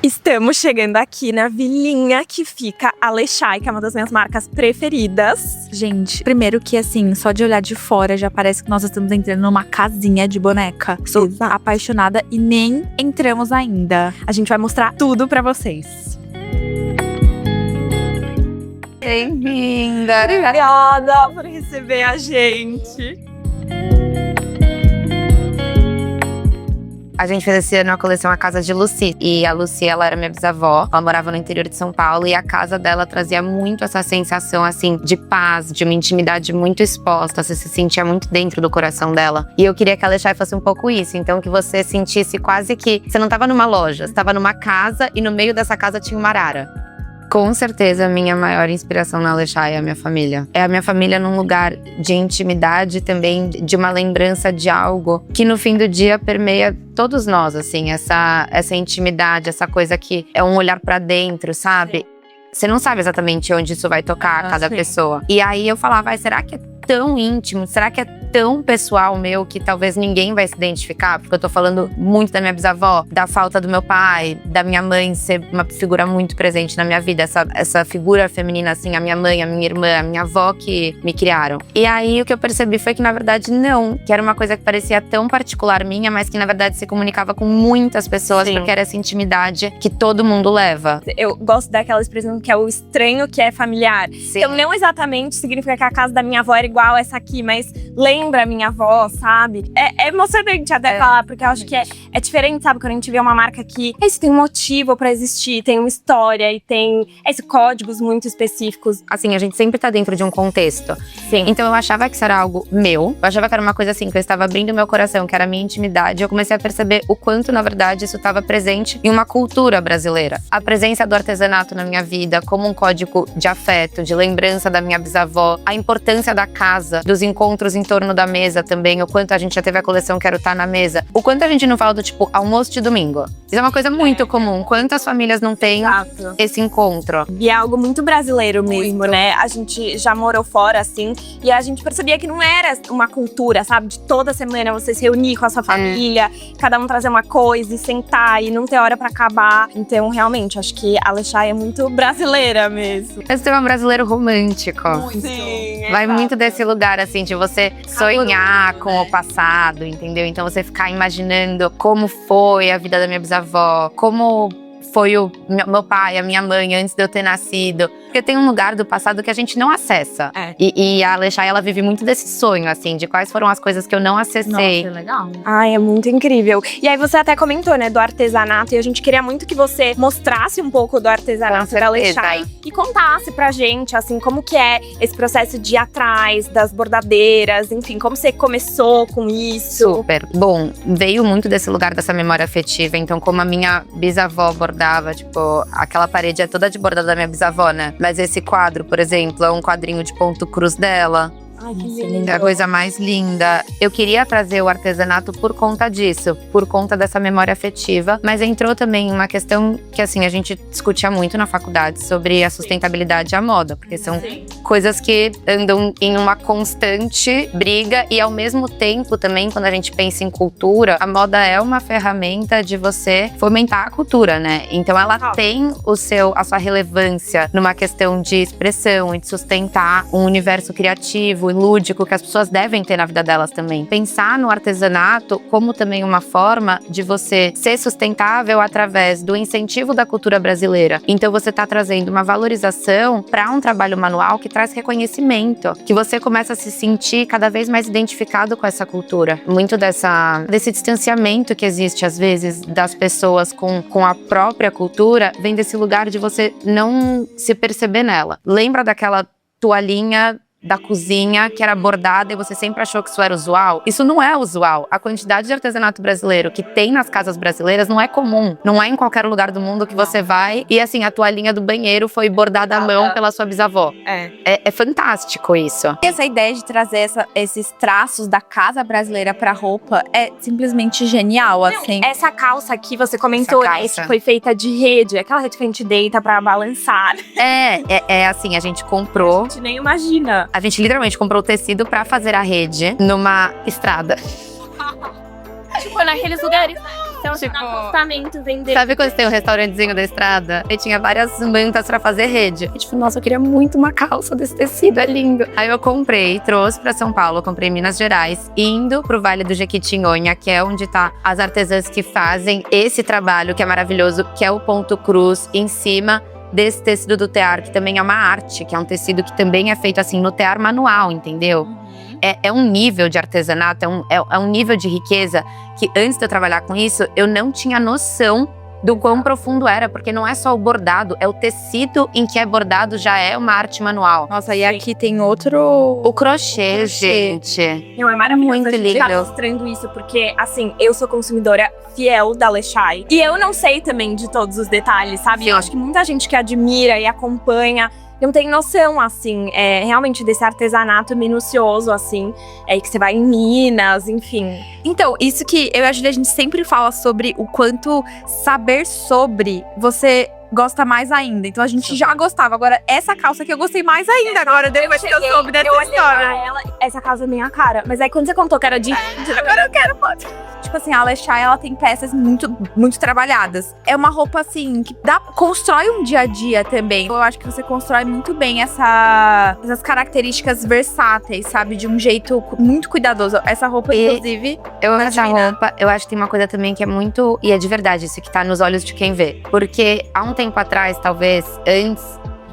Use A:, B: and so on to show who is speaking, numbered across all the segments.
A: Estamos chegando aqui na vilinha que fica Alexai, que é uma das minhas marcas preferidas.
B: Gente, primeiro que assim, só de olhar de fora já parece que nós estamos entrando numa casinha de boneca. Sou apaixonada e nem entramos ainda.
A: A gente vai mostrar tudo pra vocês.
B: Bem-vinda!
A: Obrigada por receber a gente.
C: A gente fez esse ano a coleção A Casa de Lucy. E a Lucy, ela era minha bisavó. Ela morava no interior de São Paulo. E a casa dela trazia muito essa sensação, assim, de paz, de uma intimidade muito exposta. Você se sentia muito dentro do coração dela. E eu queria que a Alexai fosse um pouco isso. Então, que você sentisse quase que… Você não estava numa loja, você estava numa casa e no meio dessa casa tinha uma arara. Com certeza, a minha maior inspiração na Alexai é a minha família. É a minha família num lugar de intimidade também, de uma lembrança de algo que no fim do dia permeia todos nós, assim. Essa intimidade, essa coisa que é um olhar pra dentro, sabe? Você não sabe exatamente onde isso vai tocar cada pessoa. E aí eu falava, será que é tão íntimo? Será que é tão pessoal meu que talvez ninguém vai se identificar? Porque eu tô falando muito da minha bisavó, da falta do meu pai, da minha mãe ser uma figura muito presente na minha vida. Essa figura feminina, assim, a minha mãe, a minha irmã, a minha avó que me criaram. E aí o que eu percebi foi que na verdade não. Que era uma coisa que parecia tão particular minha, mas que na verdade se comunicava com muitas pessoas. Sim. Porque era essa intimidade que todo mundo leva.
A: Eu gosto daquela expressão que é o estranho que é familiar. Sim. Então não exatamente significa que a casa da minha avó era igual a essa aqui, mas lembra a minha avó, sabe? É emocionante até falar, porque eu acho que é diferente, sabe? Quando a gente vê uma marca que tem um motivo pra existir, tem uma história e tem códigos muito específicos.
C: Assim, a gente sempre tá dentro de um contexto. Sim. Então eu achava que isso era algo meu. Eu achava que era uma coisa assim, que eu estava abrindo meu coração, que era a minha intimidade. Eu comecei a perceber o quanto, na verdade, isso estava presente em uma cultura brasileira. A presença do artesanato na minha vida como um código de afeto, de lembrança da minha bisavó. A importância da casa, dos encontros em torno da mesa também. O quanto a gente já teve a coleção Quero Tá na Mesa. O quanto a gente não fala do tipo almoço de domingo. Isso é uma coisa muito comum. Quantas famílias não têm esse encontro?
A: E é algo muito brasileiro mesmo, né? A gente já morou fora, assim, e a gente percebia que não era uma cultura, sabe? De toda semana você se reunir com a sua família, cada um trazer uma coisa e sentar e não ter hora pra acabar. Então, realmente, acho que a Alexai é muito brasileira mesmo.
C: Esse é um brasileiro romântico.
A: Muito. Sim,
C: vai muito desse lugar, assim, de você sonhar com o passado, entendeu? Então você ficar imaginando como foi a vida da minha bisavó, como foi o meu pai, a minha mãe, antes de eu ter nascido. Porque tem um lugar do passado que a gente não acessa. E a Alexai, ela vive muito desse sonho, assim, de quais foram as coisas que eu não acessei.
B: Nossa, legal.
A: Ai, é muito incrível. E aí você até comentou, né, do artesanato. E a gente queria muito que você mostrasse um pouco do artesanato da Alexai. E contasse pra gente, assim, como que é esse processo de ir atrás das bordadeiras. Enfim, como você começou com isso.
C: Super. Bom, veio muito desse lugar, dessa memória afetiva. Então, como a minha bisavó bordava, tipo, aquela parede é toda de bordado da minha bisavó, né? Mas esse quadro, por exemplo, é um quadrinho de ponto cruz dela.
A: Ai, que lindo.
C: É a coisa mais linda. Eu queria trazer o artesanato por conta disso, por conta dessa memória afetiva. Mas entrou também uma questão que, assim, a gente discutia muito na faculdade sobre a sustentabilidade e a moda. Porque são coisas que andam em uma constante briga. E ao mesmo tempo também, quando a gente pensa em cultura, a moda é uma ferramenta de você fomentar a cultura, né? Então ela tem a sua relevância numa questão de expressão e de sustentar um universo criativo, lúdico, que as pessoas devem ter na vida delas também. Pensar no artesanato como também uma forma de você ser sustentável através do incentivo da cultura brasileira. Então você tá trazendo uma valorização para um trabalho manual que traz reconhecimento, que você começa a se sentir cada vez mais identificado com essa cultura. Muito desse distanciamento que existe às vezes das pessoas com a própria cultura, vem desse lugar de você não se perceber nela. Lembra daquela toalhinha da cozinha, que era bordada e você sempre achou que isso era usual? Isso não é usual. A quantidade de artesanato brasileiro que tem nas casas brasileiras não é comum. Não é em qualquer lugar do mundo que você vai e, assim, a toalhinha do banheiro foi bordada à mão pela sua bisavó. É fantástico isso.
B: Essa ideia de trazer esses traços da casa brasileira pra roupa é simplesmente genial, assim.
A: Essa calça aqui, você comentou, essa foi feita de rede, aquela rede que a gente deita pra balançar.
C: É assim, a gente comprou.
A: A gente nem imagina.
C: A gente literalmente comprou o tecido pra fazer a rede numa estrada.
D: Tipo, naqueles lugares, né?
A: Então,
C: Tipo,
A: no acostamento vender.
C: Sabe quando tem um restaurantezinho da estrada? E tinha várias mantas pra fazer rede. E tipo, nossa, eu queria muito uma calça desse tecido, é lindo. Aí eu comprei, trouxe pra São Paulo, comprei em Minas Gerais, indo pro Vale do Jequitinhonha, que é onde tá as artesãs que fazem esse trabalho, que é maravilhoso, que é o ponto cruz, em cima desse tecido do tear, que também é uma arte, que é um tecido que também é feito assim no tear manual, entendeu? É um nível de artesanato, é um nível de riqueza que antes de eu trabalhar com isso, eu não tinha noção do quão profundo era, porque não é só o bordado, é o tecido em que é bordado já é uma arte manual.
B: Nossa, e aqui tem outro…
C: O crochê, gente.
A: Não, é maravilhoso.
C: Muito
A: a gente tá
C: lindo.
A: mostrando isso, porque, assim, eu sou consumidora fiel da Lechai. E eu não sei também de todos os detalhes, sabe?
C: Sim.
A: Eu acho que muita gente que admira e acompanha não tem noção, assim, realmente desse artesanato minucioso, assim, que você vai em Minas, enfim.
B: Então, isso que eu e a Júlia, a gente sempre fala sobre o quanto saber sobre você gosta mais ainda. Então a gente já gostava. Agora, essa calça aqui eu gostei mais ainda agora, depois que eu soube dessa
A: olhei
B: história.
A: pra ela, essa casa é minha cara. Mas aí quando você contou que era de agora eu quero foto.
B: Tipo assim, a Lechai, ela tem peças muito, muito trabalhadas. É uma roupa, assim, que constrói um dia a dia também. Eu acho que você constrói muito bem essas características versáteis, sabe? De um jeito muito cuidadoso. Essa roupa, inclusive…
C: Eu amo essa roupa, eu acho que tem uma coisa também que é muito… E é de verdade, isso que tá nos olhos de quem vê. Porque há um tempo atrás, talvez, antes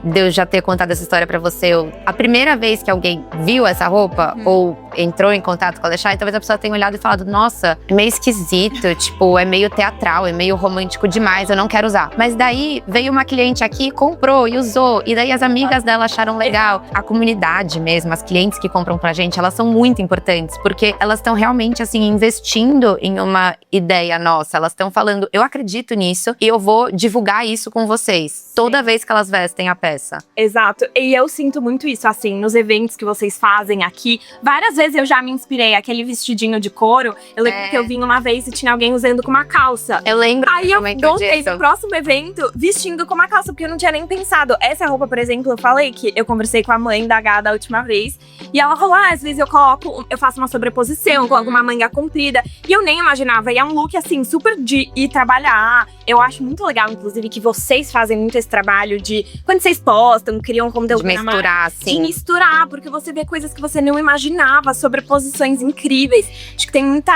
C: de eu já ter contado essa história pra você, a primeira vez que alguém viu essa roupa, ou entrou em contato com a Lechai, talvez a pessoa tenha olhado e falado, nossa, é meio esquisito, tipo, é meio teatral, é meio romântico demais, eu não quero usar. Mas daí, veio uma cliente aqui, comprou e usou, e daí as amigas dela acharam legal. A comunidade mesmo, as clientes que compram pra gente, elas são muito importantes, porque elas estão realmente, assim, investindo em uma ideia nossa, elas estão falando, eu acredito nisso, e eu vou divulgar isso com vocês, toda vez que elas vestem a peça.
A: Exato, e eu sinto muito isso, assim, nos eventos que vocês fazem aqui. Várias vezes eu já me inspirei, aquele vestidinho de couro. Eu lembro que eu vim uma vez e tinha alguém usando com uma calça.
C: Eu lembro.
A: Aí eu voltei no próximo evento vestindo com uma calça, porque eu não tinha nem pensado. Essa roupa, por exemplo, eu falei que eu conversei com a mãe da Gá da última vez. E ela falou, às vezes eu faço uma sobreposição, coloco uma manga comprida. E eu nem imaginava, e é um look, assim, super de ir trabalhar. Eu acho muito legal, inclusive, que vocês fazem muito esse trabalho de… Quando vocês postam, criam conteúdo
C: de misturar, assim.
A: De misturar, porque você vê coisas que você não imaginava, sobreposições incríveis. Acho que tem muita…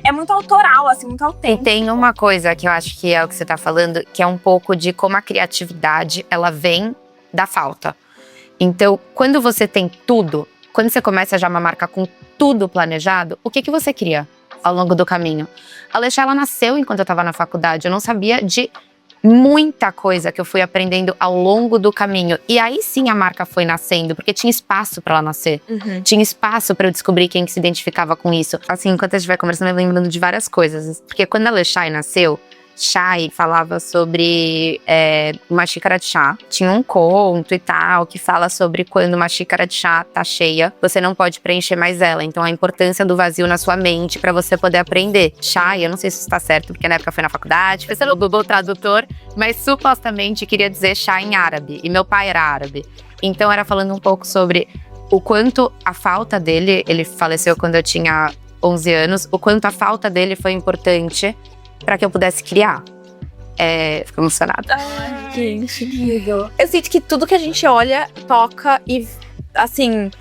A: É muito autoral, assim, muito
C: E
A: autêntico.
C: tem uma coisa que eu acho que é o que você tá falando, que é um pouco de como a criatividade, ela vem da falta. Então, quando você tem tudo, quando você começa já uma marca com tudo planejado, o que você cria ao longo do caminho? A Lechai, ela nasceu enquanto eu tava na faculdade, eu não sabia de muita coisa que eu fui aprendendo ao longo do caminho. E aí sim a marca foi nascendo, porque tinha espaço pra ela nascer. Tinha espaço pra eu descobrir quem que se identificava com isso. Assim, enquanto a gente vai conversando, eu lembrando de várias coisas. Porque quando a Lechai nasceu, Chai falava sobre uma xícara de chá. Tinha um conto e tal, que fala sobre quando uma xícara de chá tá cheia, você não pode preencher mais ela. Então a importância do vazio na sua mente pra você poder aprender. Chai, eu não sei se isso tá certo, porque na época foi na faculdade, foi pelo Google Tradutor, mas supostamente queria dizer chá em árabe. E meu pai era árabe. Então era falando um pouco sobre o quanto a falta dele, ele faleceu quando eu tinha 11 anos, o quanto a falta dele foi importante pra que eu pudesse criar. Fico emocionada.
B: Gente, incrível. Eu sinto que tudo que a gente olha, toca e, assim,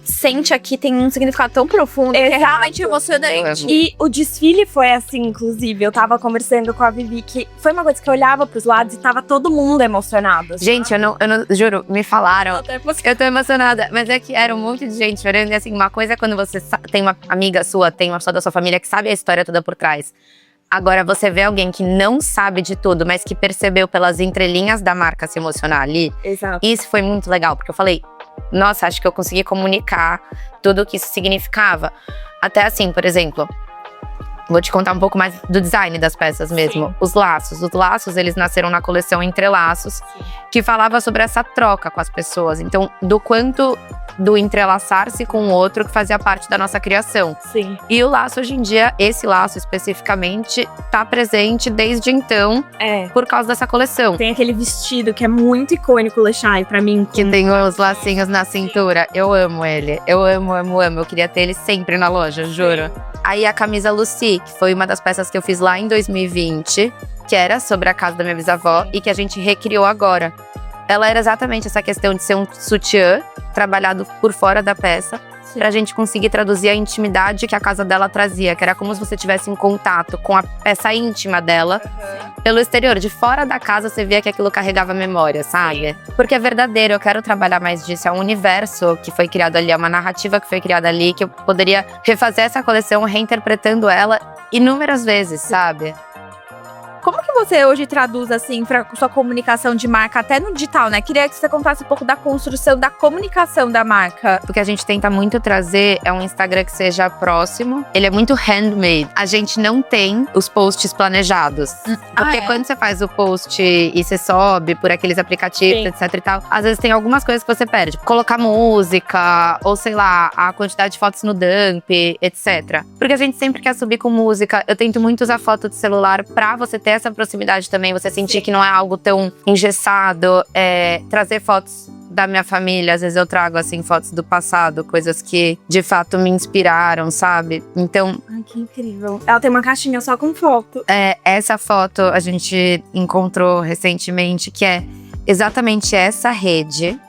B: sente aqui tem um significado tão profundo, que é realmente emocionante.
A: E o desfile foi assim, inclusive. Eu tava conversando com a Vivi, que foi uma coisa que eu olhava pros lados e tava todo mundo emocionado.
C: Gente, eu não juro, me falaram. Eu tô emocionada, mas é que era um monte de gente chorando. E assim, uma coisa é quando você tem uma amiga sua, tem uma pessoa da sua família que sabe a história toda por trás. Agora, você vê alguém que não sabe de tudo, mas que percebeu pelas entrelinhas da marca se emocionar ali.
A: Exato.
C: Isso foi muito legal, porque eu falei, nossa, acho que eu consegui comunicar tudo o que isso significava. Até assim, por exemplo, vou te contar um pouco mais do design das peças mesmo.
A: Sim.
C: Os laços, eles nasceram na coleção Entrelaços, que falava sobre essa troca com as pessoas. Então, do quanto do entrelaçar-se com o outro que fazia parte da nossa criação.
A: Sim.
C: E o laço, hoje em dia, esse laço especificamente, tá presente desde então, por causa dessa coleção.
A: Tem aquele vestido que é muito icônico, Lechai, pra mim.
C: Que tem os lacinhos na cintura. Eu amo ele. Eu amo. Eu queria ter ele sempre na loja, juro. Aí a camisa Lucy, Lucy, que foi uma das peças que eu fiz lá em 2020, que era sobre a casa da minha bisavó e que a gente recriou agora. Ela era exatamente essa questão de ser um sutiã trabalhado por fora da peça, pra gente conseguir traduzir a intimidade que a casa dela trazia, que era como se você estivesse em contato com a peça íntima dela pelo exterior. De fora da casa, você via que aquilo carregava memória, sabe? Porque é verdadeiro, eu quero trabalhar mais disso. É um universo que foi criado ali, é uma narrativa que foi criada ali, que eu poderia refazer essa coleção reinterpretando ela inúmeras vezes, sabe?
B: Como que você hoje traduz, assim, pra sua comunicação de marca, até no digital, né? Queria que você contasse um pouco da construção, da comunicação da marca.
C: O que a gente tenta muito trazer é um Instagram que seja próximo. Ele é muito handmade. A gente não tem os posts planejados. Porque quando você faz o post e você sobe por aqueles aplicativos, etc e tal, às vezes tem algumas coisas que você perde. Colocar música, ou sei lá, a quantidade de fotos no dump, etc. Porque a gente sempre quer subir com música. Eu tento muito usar foto de celular pra você ter essa proximidade também, você sentir que não é algo tão engessado, trazer fotos da minha família, às vezes eu trago assim fotos do passado, coisas que de fato me inspiraram, sabe? Então,
A: ai, que incrível. Ela tem uma caixinha só com foto.
C: Essa foto a gente encontrou recentemente, que é exatamente essa rede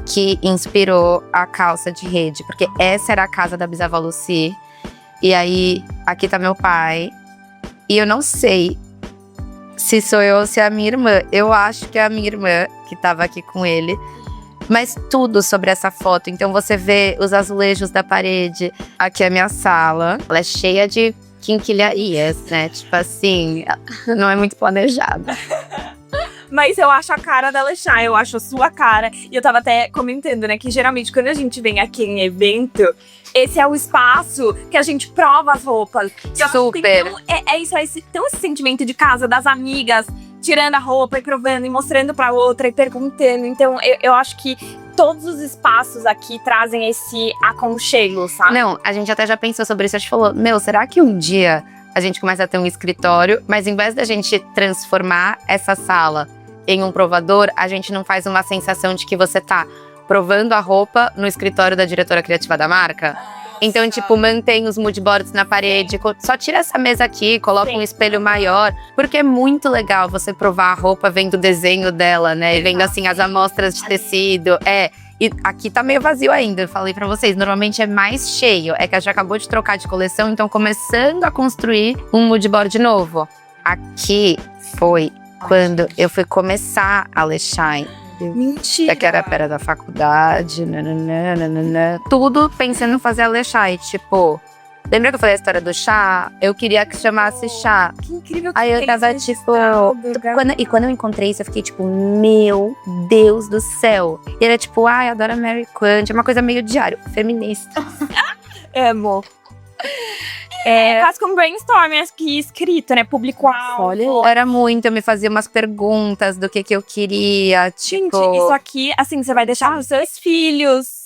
C: que inspirou a calça de rede, porque essa era a casa da bisavó Lucy. E aí, aqui tá meu pai. E eu não sei se sou eu ou se é a minha irmã. Eu acho que é a minha irmã que tava aqui com ele. Mas tudo sobre essa foto. Então você vê os azulejos da parede. Aqui é a minha sala. Ela é cheia de quinquilharias, né? Tipo assim, não é muito planejada.
A: Mas eu acho a cara da Alexandre, eu acho a sua cara. E eu tava até comentando, né, que geralmente quando a gente vem aqui em evento, esse é o espaço que a gente prova as roupas.
C: Super.
A: Isso, esse sentimento de casa, das amigas, tirando a roupa e provando, e mostrando pra outra e perguntando. Então, eu acho que todos os espaços aqui trazem esse aconchego, sabe?
C: Não, a gente até já pensou sobre isso. A gente falou, será que um dia a gente começa a ter um escritório, mas em vez da gente transformar essa sala em um provador, a gente não faz uma sensação de que você tá provando a roupa no escritório da diretora criativa da marca? Então, tipo, mantém os moodboards na parede, só tira essa mesa aqui, coloca um espelho maior, porque é muito legal você provar a roupa vendo o desenho dela, né? E vendo, assim, as amostras de tecido. E aqui tá meio vazio ainda, eu falei pra vocês, normalmente é mais cheio. É que a gente acabou de trocar de coleção, então começando a construir um moodboard novo. Aqui foi quando eu fui começar a Leshine.
B: Mentira!
C: Que era a pera da faculdade, nananana, tudo pensando em fazer a Leshine, tipo... Lembra que eu falei a história do chá? Eu queria que chamasse chá.
A: Que incrível que
C: aí eu tava tipo... Quando eu encontrei isso, eu fiquei tipo, meu Deus do céu. E era tipo, ai, adoro a Mary Quant. É uma coisa meio diário, feminista.
A: Amo. Faz com brainstorming aqui escrito, né? Público-alvo.
B: Olha,
C: era muito, eu me fazia umas perguntas do que eu queria, tipo...
A: Gente, isso aqui, assim, você vai deixar pros seus filhos.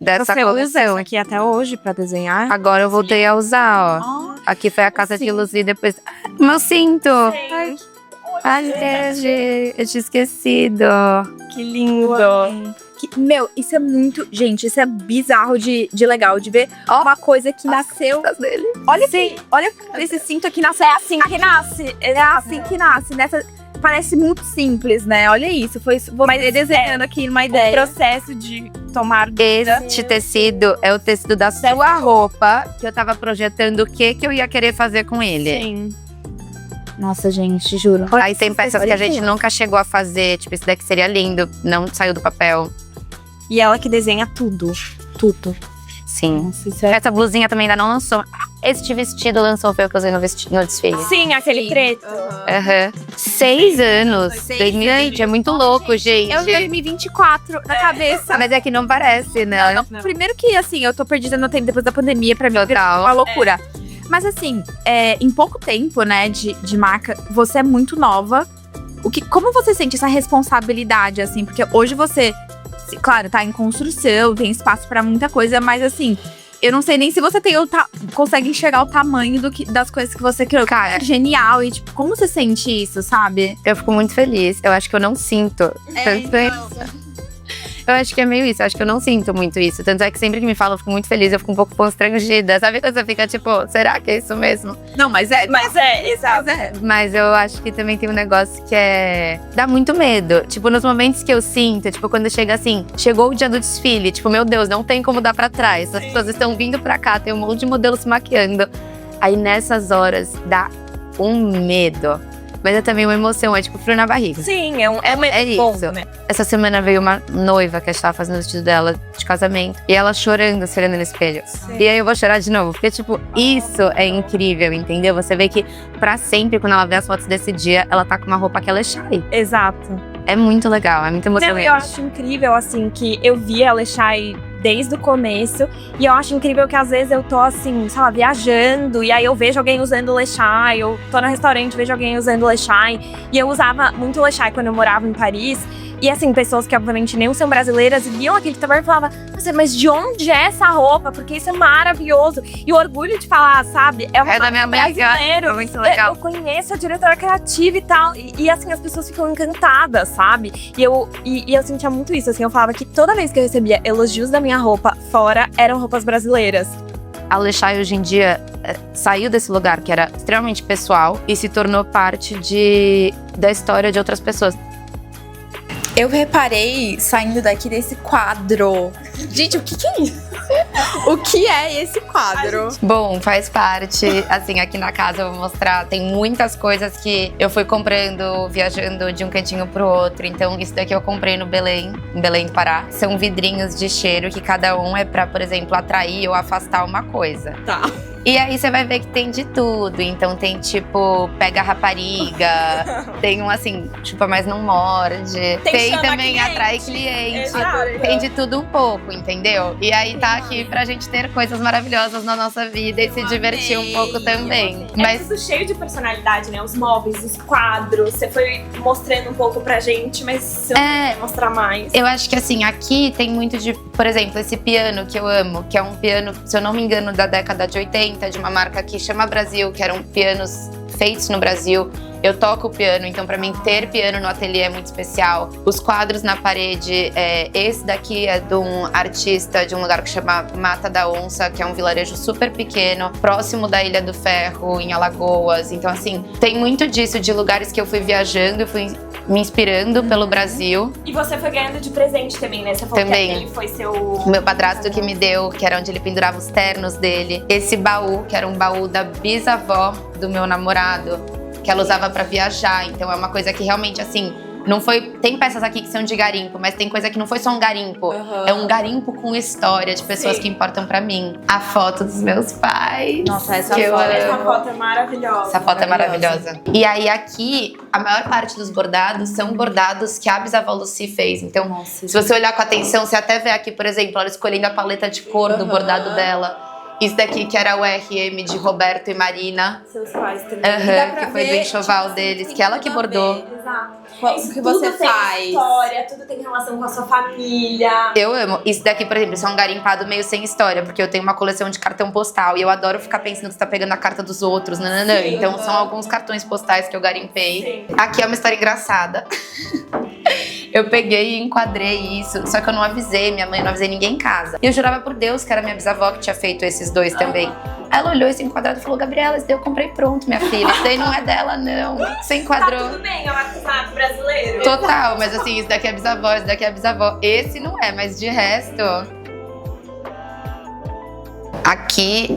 C: Dessa
A: você usa isso
C: coleção.
A: aqui até hoje pra desenhar?
C: Agora eu voltei a usar, ó. Aqui foi a casa de Lucy, depois... Meu cinto! Ai, eu tinha esquecido.
A: Que lindo!
B: Meu, isso é muito... Gente, isso é bizarro de legal, de ver uma coisa que nasceu...
C: Dele.
B: Olha aqui, olha esse cinto aqui nasceu.
A: É assim que nasce.
B: É assim que nasce, nessa... Parece muito simples, né? Olha isso, foi você desenhando aqui uma ideia.
A: O processo de tomar...
C: Este tecido é o tecido da sua roupa, que eu tava projetando o que eu ia querer fazer com ele.
A: Sim.
B: Nossa, gente, juro.
C: Aí tem peças que a gente nunca chegou a fazer, tipo, esse daqui seria lindo, não saiu do papel.
A: E ela que desenha tudo. Tudo.
C: Sim.
B: Nossa, isso é...
C: Essa blusinha também ainda não lançou. Este vestido lançou, foi o que eu usei no desfile.
A: Sim, aquele preto.
C: 6 anos. 2020, é muito louco, gente.
B: É o 2024 na cabeça.
C: Mas é que não parece, né?
B: Não. Primeiro que, assim, eu tô perdida no tempo depois da pandemia, pra mim
C: Total.
B: uma loucura. Mas assim, em pouco tempo, né, de marca, você é muito nova. Como você sente essa responsabilidade, assim? Porque hoje você, claro, tá em construção, tem espaço pra muita coisa, mas assim, eu não sei nem se você consegue enxergar o tamanho das coisas que você criou. Cara, é genial. E tipo, como você sente isso, sabe?
C: Eu fico muito feliz. Eu acho que eu não sinto tanto isso. Eu acho que é meio isso, eu acho que eu não sinto muito isso. Tanto é que sempre que me falam, eu fico muito feliz, eu fico um pouco constrangida. Sabe quando você fica tipo, será que é isso mesmo?
B: Não, mas é.
A: Exato.
C: Mas eu acho que também tem um negócio que dá muito medo. Tipo, nos momentos que eu sinto, tipo, quando chega assim, chegou o dia do desfile, tipo, meu Deus, não tem como dar pra trás. As pessoas estão vindo pra cá, tem um monte de modelo se maquiando. Aí nessas horas dá um medo. Mas é também uma emoção, é tipo frio na barriga.
A: Sim, é bom,
C: isso.
A: né?
C: Essa semana veio uma noiva que estava fazendo o vestido dela de casamento. E ela chorando, se olhando no espelho.
A: Sim.
C: E aí eu vou chorar de novo. Porque, tipo, isso é incrível, entendeu? Você vê que pra sempre, quando ela vê as fotos desse dia, ela tá com uma roupa que ela é shy.
A: Exato.
C: É muito legal, é muito
A: Não,
C: emocionante.
A: eu acho incrível, assim, que eu vi a Alexai desde o começo. E eu acho incrível que às vezes eu tô, assim, sei lá, viajando. E aí eu vejo alguém usando o Lechai. Eu tô no restaurante, vejo alguém usando o Lechai. E eu usava muito o Lechai quando eu morava em Paris. E assim, pessoas que obviamente nem são brasileiras viam aquele trabalho e falavam: "Nossa, mas de onde é essa roupa? Porque isso é maravilhoso." E o orgulho de falar, sabe? É uma
C: É da minha amiga,
A: brasileiro.
C: é muito legal.
A: Eu conheço a diretora criativa e tal. E assim, as pessoas ficam encantadas, sabe? E eu sentia muito isso, assim. Eu falava que toda vez que eu recebia elogios da minha roupa fora, eram roupas brasileiras.
C: A Alexai hoje em dia saiu desse lugar que era extremamente pessoal e se tornou parte da história de outras pessoas.
B: Eu reparei, saindo daqui, desse quadro. Gente, o que é isso? O que é esse quadro?
C: Bom, faz parte. Assim, aqui na casa eu vou mostrar. Tem muitas coisas que eu fui comprando, viajando de um cantinho pro outro. Então, isso daqui eu comprei no Belém, em Belém do Pará. São vidrinhos de cheiro que cada um é pra, por exemplo, atrair ou afastar uma coisa.
B: Tá.
C: E aí você vai ver que tem de tudo. Então tem tipo, pega a rapariga. Tem um assim, chupa mas não morde. Tem
A: chama
C: também
A: cliente.
C: atrai cliente.
A: Exato.
C: Tem de tudo um pouco, entendeu? E aí tá aqui pra gente ter coisas maravilhosas na nossa vida e se divertir um pouco também.
A: É tudo cheio de personalidade, né? Os móveis, os quadros. Você foi mostrando um pouco pra gente, mas você não quer mostrar mais.
C: Eu acho que assim, aqui tem muito de, por exemplo, esse piano que eu amo, que é um piano, se eu não me engano, da década de 80, de uma marca que chama Brasil, que eram pianos feitos no Brasil. Eu toco piano, então pra mim ter piano no ateliê é muito especial. Os quadros na parede, esse daqui é de um artista de um lugar que chama Mata da Onça, que é um vilarejo super pequeno, próximo da Ilha do Ferro, em Alagoas. Então assim, tem muito disso, de lugares que eu fui viajando, eu fui me inspirando pelo Brasil.
A: E você foi ganhando de presente também, né? Você falou
C: Também.
A: que aquele foi seu...
C: O meu padrasto que me deu, que era onde ele pendurava os ternos dele. Esse baú, que era um baú da bisavó do meu namorado, que ela usava pra viajar. Então é uma coisa que realmente, assim, não foi... Tem peças aqui que são de garimpo, mas tem coisa que não foi só um garimpo.
A: Uhum.
C: É um garimpo com história de pessoas que importam pra mim. A foto dos meus pais.
B: Nossa, essa
C: que
B: foto-
A: Essa foto é maravilhosa.
C: Essa foto é maravilhosa. E aí aqui, a maior parte dos bordados são bordados que a bisavó Lucy fez. Então,
B: Nossa,
C: se você olhar com atenção, você até vê aqui, por exemplo, ela escolhendo a paleta de cor do bordado dela. Isso daqui que era o RM de Roberto e Marina.
A: Seus pais também.
B: dá pra
C: Que foi do
B: ver,
C: enxoval deles, que ela que bordou.
A: Exato.
B: O que você
A: Tudo tem
B: faz?
A: história, tudo tem relação com a sua família.
C: Eu amo. Isso daqui, por exemplo, isso é um garimpado meio sem história, porque eu tenho uma coleção de cartão postal e eu adoro ficar pensando que você tá pegando a carta dos outros, nananã.
A: Sim,
C: Então são alguns cartões postais que eu garimpei.
A: Sim.
C: Aqui é uma história engraçada. Eu peguei e enquadrei isso, só que eu não avisei minha mãe, eu não avisei ninguém em casa. E eu jurava por Deus que era minha bisavó que tinha feito esses dois também. Ela olhou esse enquadrado e falou: Gabriela, esse daí eu comprei pronto, minha filha. Esse daí não é dela, não. Você enquadrou.
A: Tá tudo bem, é um artesanato brasileiro.
C: Total, mas assim, isso daqui é bisavó, isso daqui é bisavó. Esse não é, mas de resto... Aqui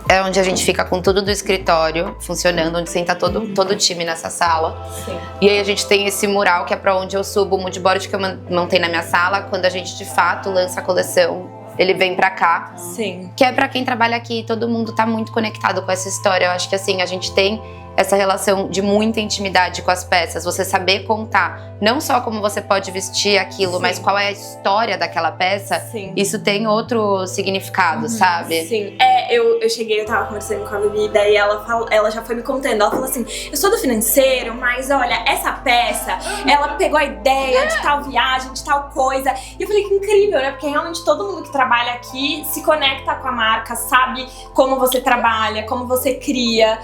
C: é onde a gente fica com tudo do escritório funcionando, onde senta todo o time nessa sala.
A: Sim.
C: E aí a gente tem esse mural que é pra onde eu subo o moodboard que eu montei na minha sala. Quando a gente de fato lança a coleção, ele vem pra cá.
A: Sim.
C: Que é pra quem trabalha aqui, todo mundo tá muito conectado com essa história. Eu acho que assim, a gente tem essa relação de muita intimidade com as peças. Você saber contar, não só como você pode vestir aquilo,
A: Sim.
C: mas qual é a história daquela peça.
A: Sim.
C: Isso tem outro significado, sabe?
A: Sim. Eu cheguei, eu tava conversando com a Vivi, daí ela já foi me contando. Ela falou assim: eu sou do financeiro, mas olha, essa peça, ela pegou a ideia de tal viagem, de tal coisa. E eu falei: que incrível, né? Porque realmente todo mundo que trabalha aqui se conecta com a marca, sabe como você trabalha, como você cria.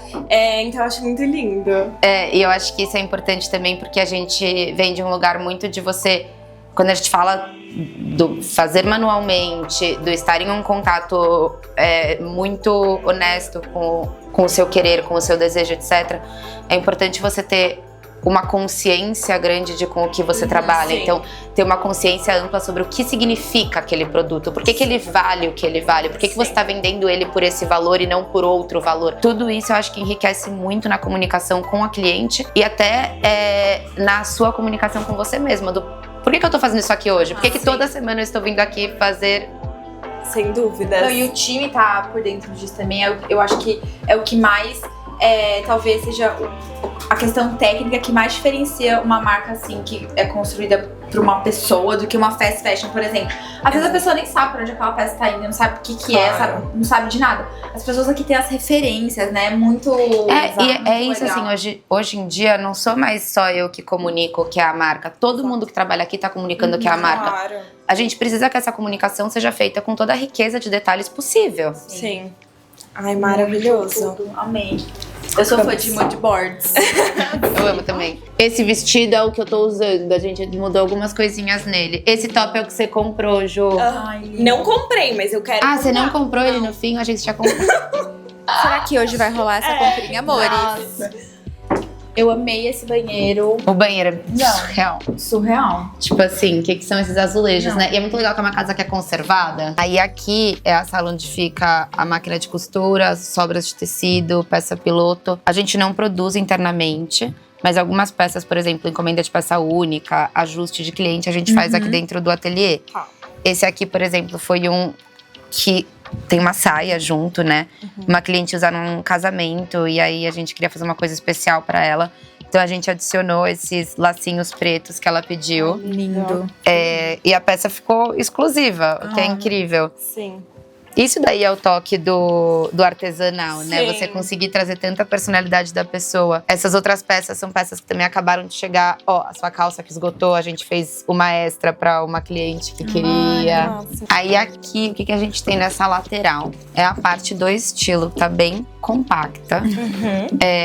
A: Então eu acho muito lindo.
C: E eu acho que isso é importante também, porque a gente vem de um lugar muito de você... Quando a gente fala do fazer manualmente, do estar em um contato muito honesto com o seu querer, com o seu desejo, etc. É importante você ter uma consciência grande de com o que você trabalha.
A: Sim.
C: Então, ter uma consciência ampla sobre o que significa aquele produto, por que ele vale o que ele vale, por que você está vendendo ele por esse valor e não por outro valor. Tudo isso eu acho que enriquece muito na comunicação com a cliente e até na sua comunicação com você mesma. Por que eu tô fazendo isso aqui hoje? Por que toda semana eu estou vindo aqui fazer...
A: Sem dúvidas.
B: E o time tá por dentro disso também. Eu acho que é o que mais, talvez seja a questão técnica que mais diferencia uma marca assim, que é construída por uma pessoa, do que uma fast fashion, por exemplo. Às vezes a pessoa nem sabe pra onde aquela peça tá indo, não sabe o que é, sabe, não sabe de nada. As pessoas aqui têm as referências, né? Muito.
C: Muito isso,
B: legal.
C: assim, hoje em dia não sou mais só eu que comunico que é a marca. Todo mundo que trabalha aqui tá comunicando que é a marca.
A: Claro.
C: A gente precisa que essa comunicação seja feita com toda a riqueza de detalhes possível.
A: Sim. Ai, maravilhoso.
B: Tudo. Amei. Eu sou fã de mood boards.
C: Eu amo também. Esse vestido é o que eu tô usando. A gente mudou algumas coisinhas nele. Esse top é o que você comprou, Jo.
B: Ai, lindo.
A: Não comprei, mas eu quero.
C: Ah, você não
A: comprar.
C: comprou ele no fim? A gente já comprou.
B: Será que hoje vai rolar essa comprinha, amores?
C: Nossa.
B: Eu amei esse banheiro.
C: O banheiro é
B: Não.
C: surreal.
B: Surreal.
C: Tipo assim, o que são esses azulejos,
B: Não.
C: né? E é muito legal que é uma casa que é conservada. Aí aqui é a sala onde fica a máquina de costura, sobras de tecido, peça piloto. A gente não produz internamente, mas algumas peças, por exemplo, encomenda de peça única, ajuste de cliente, a gente faz aqui dentro do ateliê.
A: Tá.
C: Esse aqui, por exemplo, foi um que tem uma saia junto, né? Uma cliente usar num casamento e aí a gente queria fazer uma coisa especial pra ela. Então a gente adicionou esses lacinhos pretos que ela pediu.
B: Lindo.
C: E a peça ficou exclusiva, o que é incrível.
A: Sim.
C: Isso daí é o toque do artesanal, né?
A: Sim.
C: Você conseguir trazer tanta personalidade da pessoa. Essas outras peças são peças que também acabaram de chegar. Ó, a sua calça que esgotou, a gente fez uma extra pra uma cliente que queria.
A: Nossa.
C: Aí aqui, o que a gente tem nessa lateral? É a parte do estilo, tá bem compacta.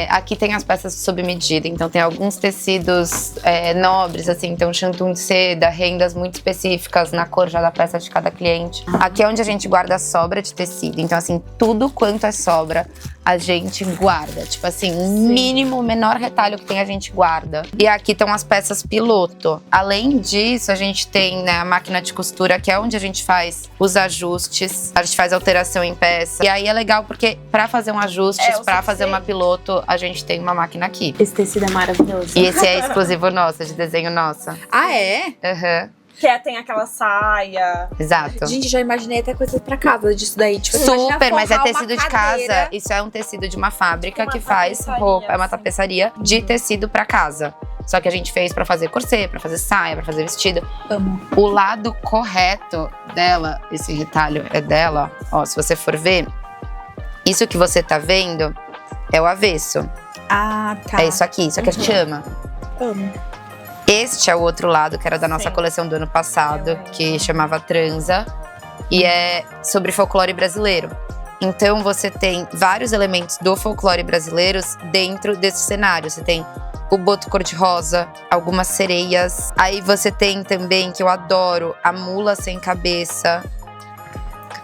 C: Aqui tem as peças sob medida, então tem alguns tecidos nobres, assim, então chantum de seda, rendas muito específicas na cor já da peça de cada cliente. Aqui é onde a gente guarda a sobra de tecido, então assim, tudo quanto é sobra, a gente guarda. Tipo assim, mínimo, o menor retalho que tem a gente guarda. E aqui estão as peças piloto. Além disso, a gente tem, né, a máquina de costura, que é onde a gente faz os ajustes, a gente faz alteração em peça. E aí é legal porque pra fazer um ajuste, pra fazer uma piloto, a gente tem uma máquina aqui.
A: Esse tecido é maravilhoso.
C: E esse é exclusivo nosso, de desenho nossa.
B: Ah, é?
C: Aham,
A: Que tem aquela saia.
C: exato.
B: Gente, já imaginei até coisa pra casa disso daí. Tipo, imagina
C: Super, mas é
B: forrar uma
C: tecido de
B: cadeira.
C: casa. Isso é um tecido de uma fábrica
A: Uma
C: que faz
A: tapeçaria,
C: roupa. É uma
A: assim.
C: tapeçaria de tecido pra casa. Só que a gente fez pra fazer corset, pra fazer saia, pra fazer vestido.
B: Amo.
C: O lado correto dela, esse retalho é dela, ó, se você for ver, isso que você tá vendo é o avesso.
B: Ah, tá.
C: É isso aqui a gente chama.
B: Amo.
C: Este é o outro lado, que era da nossa
A: Sim.
C: coleção do ano passado, que chamava Transa. E é sobre folclore brasileiro. Então você tem vários elementos do folclore brasileiros dentro desse cenário. Você tem o boto cor-de-rosa, algumas sereias. Aí você tem também, que eu adoro, a mula sem cabeça.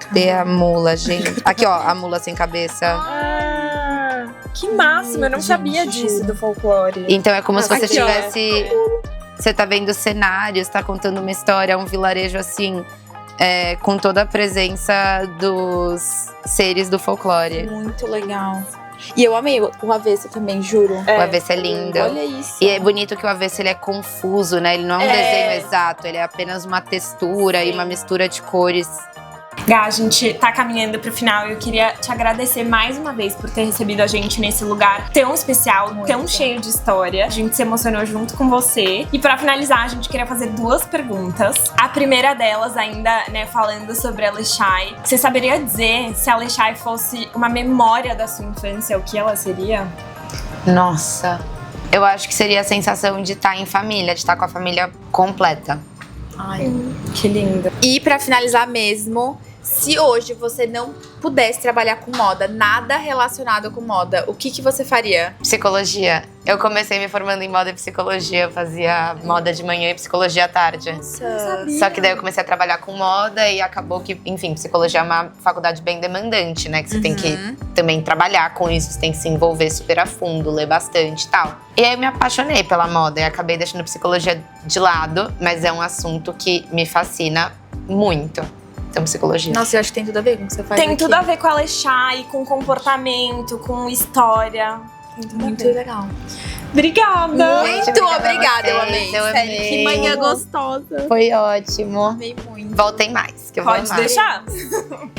C: Cadê a mula, gente? Aqui, ó, a mula sem cabeça.
A: Ah, que máximo. Eu não sabia disso do folclore.
C: Então é como se você
A: Aqui, ó.
C: tivesse… Você tá vendo cenários, tá contando uma história, um vilarejo assim… com toda a presença dos seres do folclore.
B: Muito legal. E eu amei o avesso também, juro.
C: O avesso é lindo.
B: Olha isso.
C: E é bonito que o avesso ele é confuso, né? Ele não é um desenho exato, ele é apenas uma textura e uma mistura de cores.
A: Gá, a gente tá caminhando pro final e eu queria te agradecer mais uma vez por ter recebido a gente nesse lugar tão especial, tão cheio de história. A gente se emocionou junto com você. E pra finalizar, a gente queria fazer 2 perguntas. A primeira delas, ainda, né, falando sobre a Alexai. Você saberia dizer se a Alexai fosse uma memória da sua infância, o que ela seria?
C: Nossa, eu acho que seria a sensação de estar em família, de estar com a família completa.
B: Ai.
A: Que linda.
B: E pra finalizar mesmo, Se hoje você não pudesse trabalhar com moda, nada relacionado com moda, o que você faria?
C: Psicologia. Eu comecei me formando em moda e psicologia. Eu fazia moda de manhã e psicologia à tarde.
B: Nossa.
C: Só que daí eu comecei a trabalhar com moda e acabou que, enfim, psicologia é uma faculdade bem demandante, né? Que você tem que também trabalhar com isso, você tem que se envolver super a fundo, ler bastante e tal. E aí eu me apaixonei pela moda e acabei deixando psicologia de lado, mas é um assunto que me fascina muito. Então, psicologia.
B: Nossa, eu acho que tem tudo a ver com o que você faz
A: Tem
B: aqui.
A: tudo a ver com Alexai, com comportamento, com história.
B: Muito legal.
A: Obrigada!
B: Muito
C: obrigada a
B: obrigada, eu
C: vocês,
B: amei.
C: eu
B: Sério,
C: amei.
B: que manhã gostosa.
C: Foi ótimo.
B: Amei muito.
C: Voltem mais, que eu vou
A: Pode
C: amar.
A: deixar.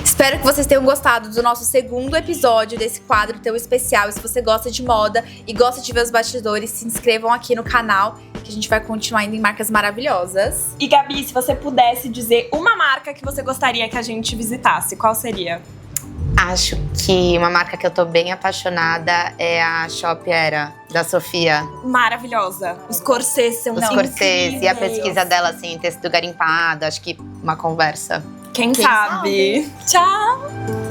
B: Espero que vocês tenham gostado do nosso segundo episódio desse quadro tão especial. E se você gosta de moda e gosta de ver os bastidores, se inscrevam aqui no canal, que a gente vai continuar indo em marcas maravilhosas.
A: E Gabi, se você pudesse dizer uma marca que você gostaria que a gente visitasse, qual seria?
C: Acho que uma marca que eu tô bem apaixonada é a Shop Era, da Sofia.
A: Maravilhosa. Os corsês são
C: Os corsês e a
A: incríveis.
C: pesquisa dela, assim, tecido garimpado. Acho que uma conversa.
A: Quem sabe? Tchau!